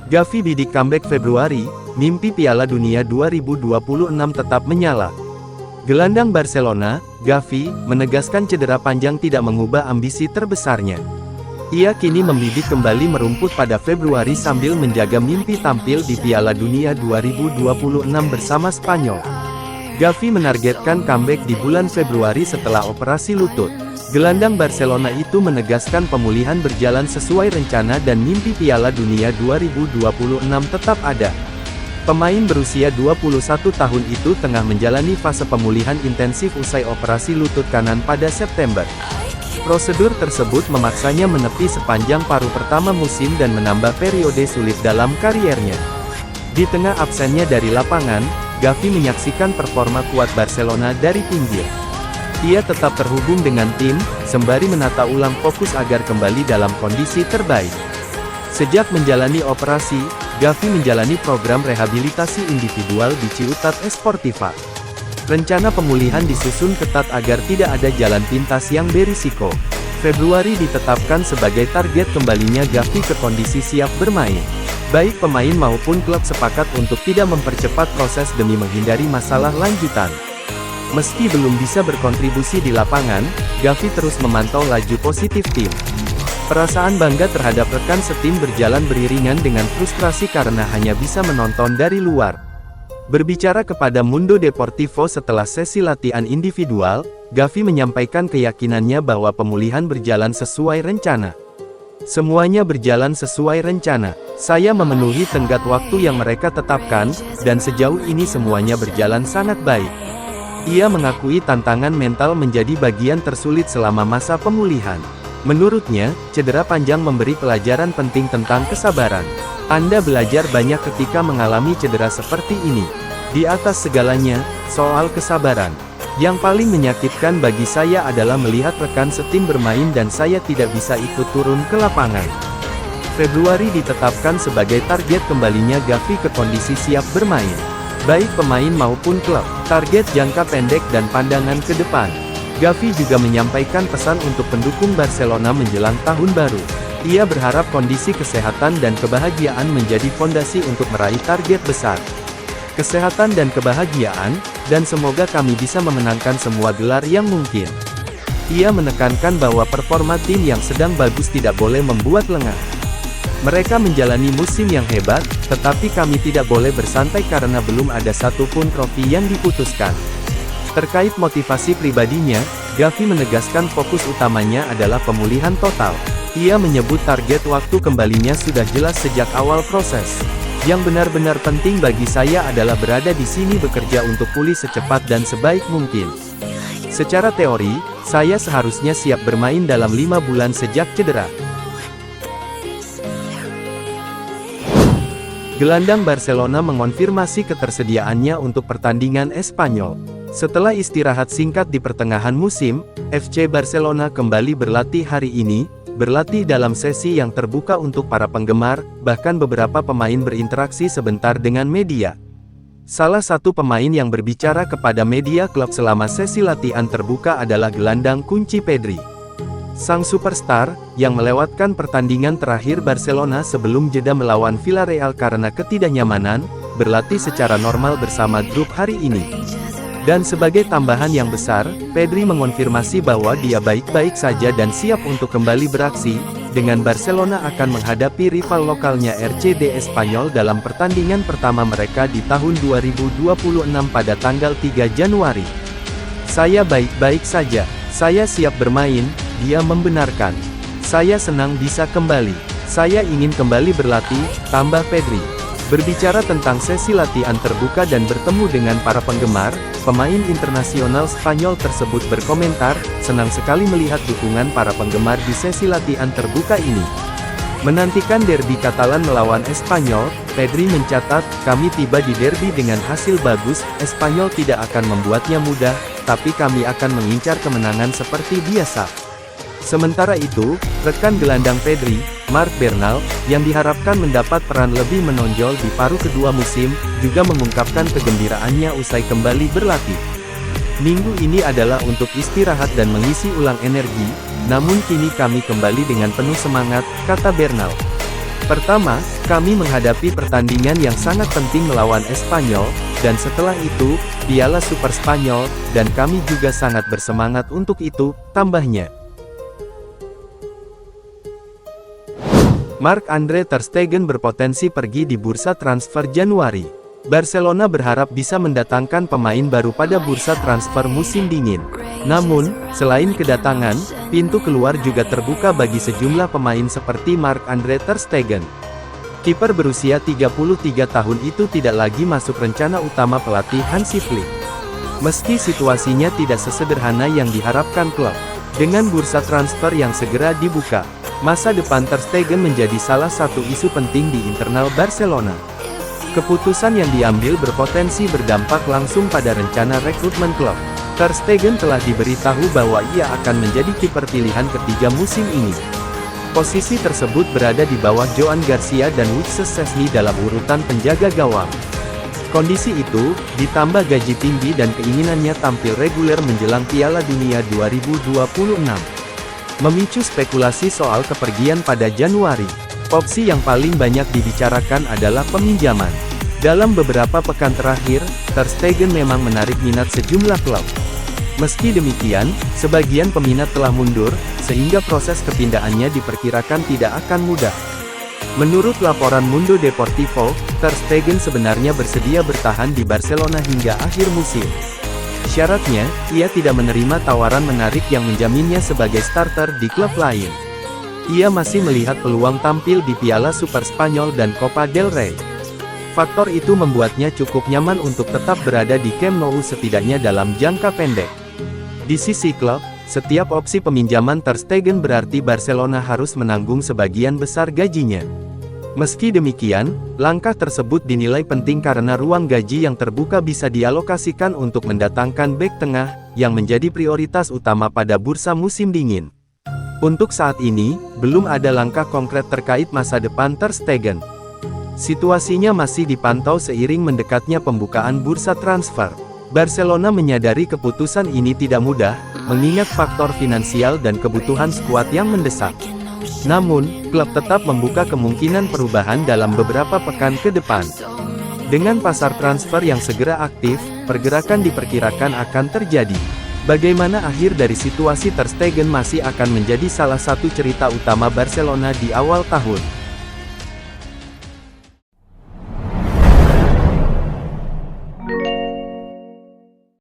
Gavi bidik comeback Februari, mimpi Piala Dunia 2026 tetap menyala. Gelandang Barcelona, Gavi, menegaskan cedera panjang tidak mengubah ambisi terbesarnya. Ia kini membidik kembali merumput pada Februari sambil menjaga mimpi tampil di Piala Dunia 2026 bersama Spanyol. Gavi menargetkan comeback di bulan Februari setelah operasi lutut. Gelandang Barcelona itu menegaskan pemulihan berjalan sesuai rencana dan mimpi Piala Dunia 2026 tetap ada. Pemain berusia 21 tahun itu tengah menjalani fase pemulihan intensif usai operasi lutut kanan pada September. Prosedur tersebut memaksanya menepi sepanjang paruh pertama musim dan menambah periode sulit dalam kariernya. Di tengah absennya dari lapangan, Gavi menyaksikan performa kuat Barcelona dari pinggir. Ia tetap terhubung dengan tim, sembari menata ulang fokus agar kembali dalam kondisi terbaik. Sejak menjalani operasi, Gavi menjalani program rehabilitasi individual di Ciutat Esportiva. Rencana pemulihan disusun ketat agar tidak ada jalan pintas yang berisiko. Februari ditetapkan sebagai target kembalinya Gavi ke kondisi siap bermain. Baik pemain maupun klub sepakat untuk tidak mempercepat proses demi menghindari masalah lanjutan. Meski belum bisa berkontribusi di lapangan, Gavi terus memantau laju positif tim. Perasaan bangga terhadap rekan setim berjalan beriringan dengan frustrasi karena hanya bisa menonton dari luar. Berbicara kepada Mundo Deportivo setelah sesi latihan individual, Gavi menyampaikan keyakinannya bahwa pemulihan berjalan sesuai rencana. Semuanya berjalan sesuai rencana. Saya memenuhi tenggat waktu yang mereka tetapkan, dan sejauh ini semuanya berjalan sangat baik. Ia mengakui tantangan mental menjadi bagian tersulit selama masa pemulihan. Menurutnya, cedera panjang memberi pelajaran penting tentang kesabaran. Anda belajar banyak ketika mengalami cedera seperti ini. Di atas segalanya, soal kesabaran. Yang paling menyakitkan bagi saya adalah melihat rekan setim bermain dan saya tidak bisa ikut turun ke lapangan. Februari ditetapkan sebagai target kembalinya Gavi ke kondisi siap bermain. Baik pemain maupun klub, target jangka pendek dan pandangan ke depan. Gavi juga menyampaikan pesan untuk pendukung Barcelona menjelang tahun baru. Ia berharap kondisi kesehatan dan kebahagiaan menjadi fondasi untuk meraih target besar. Kesehatan dan kebahagiaan, dan semoga kami bisa memenangkan semua gelar yang mungkin. Ia menekankan bahwa performa tim yang sedang bagus tidak boleh membuat lengah. Mereka menjalani musim yang hebat, tetapi kami tidak boleh bersantai karena belum ada satupun trofi yang diputuskan. Terkait motivasi pribadinya, Gavi menegaskan fokus utamanya adalah pemulihan total. Ia menyebut target waktu kembalinya sudah jelas sejak awal proses. Yang benar-benar penting bagi saya adalah berada di sini bekerja untuk pulih secepat dan sebaik mungkin. Secara teori, saya seharusnya siap bermain dalam 5 bulan sejak cedera. Gelandang Barcelona mengonfirmasi ketersediaannya untuk pertandingan Espanyol. Setelah istirahat singkat di pertengahan musim, FC Barcelona kembali berlatih hari ini, berlatih dalam sesi yang terbuka untuk para penggemar, bahkan beberapa pemain berinteraksi sebentar dengan media. Salah satu pemain yang berbicara kepada media klub selama sesi latihan terbuka adalah gelandang kunci Pedri. Sang superstar, yang melewatkan pertandingan terakhir Barcelona sebelum jeda melawan Villarreal karena ketidaknyamanan, berlatih secara normal bersama grup hari ini. Dan sebagai tambahan yang besar, Pedri mengonfirmasi bahwa dia baik-baik saja dan siap untuk kembali beraksi, dengan Barcelona akan menghadapi rival lokalnya RCD Espanyol dalam pertandingan pertama mereka di tahun 2026 pada tanggal 3 Januari. Saya baik-baik saja, saya siap bermain. Dia membenarkan. Saya senang bisa kembali. Saya ingin kembali berlatih, tambah Pedri. Berbicara tentang sesi latihan terbuka dan bertemu dengan para penggemar, pemain internasional Spanyol tersebut berkomentar, senang sekali melihat dukungan para penggemar di sesi latihan terbuka ini. Menantikan derby Katalan melawan Espanyol, Pedri mencatat, kami tiba di derby dengan hasil bagus, Espanyol tidak akan membuatnya mudah, tapi kami akan mengincar kemenangan seperti biasa. Sementara itu, rekan gelandang Pedri, Marc Bernal, yang diharapkan mendapat peran lebih menonjol di paruh kedua musim, juga mengungkapkan kegembiraannya usai kembali berlatih. Minggu ini adalah untuk istirahat dan mengisi ulang energi, namun kini kami kembali dengan penuh semangat, kata Bernal. Pertama, kami menghadapi pertandingan yang sangat penting melawan Espanyol, dan setelah itu, Piala Super Spanyol, dan kami juga sangat bersemangat untuk itu, tambahnya. Marc-Andre ter Stegen berpotensi pergi di bursa transfer Januari. Barcelona berharap bisa mendatangkan pemain baru pada bursa transfer musim dingin. Namun, selain kedatangan, pintu keluar juga terbuka bagi sejumlah pemain seperti Marc-Andre ter Stegen. Kiper berusia 33 tahun itu tidak lagi masuk rencana utama pelatih Hansi Flick. Meski situasinya tidak sesederhana yang diharapkan klub, dengan bursa transfer yang segera dibuka, masa depan ter Stegen menjadi salah satu isu penting di internal Barcelona. Keputusan yang diambil berpotensi berdampak langsung pada rencana rekrutmen klub. Ter Stegen telah diberitahu bahwa ia akan menjadi kiper pilihan ketiga musim ini. Posisi tersebut berada di bawah Joan Garcia dan Witsel Szczesny dalam urutan penjaga gawang. Kondisi itu, ditambah gaji tinggi dan keinginannya tampil reguler menjelang Piala Dunia 2026, memicu spekulasi soal kepergian pada Januari. Opsi yang paling banyak dibicarakan adalah peminjaman. Dalam beberapa pekan terakhir, ter Stegen memang menarik minat sejumlah klub. Meski demikian, sebagian peminat telah mundur, sehingga proses kepindahannya diperkirakan tidak akan mudah. Menurut laporan Mundo Deportivo, ter Stegen sebenarnya bersedia bertahan di Barcelona hingga akhir musim. Syaratnya, ia tidak menerima tawaran menarik yang menjaminnya sebagai starter di klub lain. Ia masih melihat peluang tampil di Piala Super Spanyol dan Copa del Rey. Faktor itu membuatnya cukup nyaman untuk tetap berada di Camp Nou setidaknya dalam jangka pendek. Di sisi klub, setiap opsi peminjaman ter Stegen berarti Barcelona harus menanggung sebagian besar gajinya. Meski demikian, langkah tersebut dinilai penting karena ruang gaji yang terbuka bisa dialokasikan untuk mendatangkan bek tengah, yang menjadi prioritas utama pada bursa musim dingin. Untuk saat ini, belum ada langkah konkret terkait masa depan ter Stegen. Situasinya masih dipantau seiring mendekatnya pembukaan bursa transfer. Barcelona menyadari keputusan ini tidak mudah, mengingat faktor finansial dan kebutuhan skuad yang mendesak. Namun, klub tetap membuka kemungkinan perubahan dalam beberapa pekan ke depan. Dengan pasar transfer yang segera aktif, pergerakan diperkirakan akan terjadi. Bagaimana akhir dari situasi ter Stegen masih akan menjadi salah satu cerita utama Barcelona di awal tahun.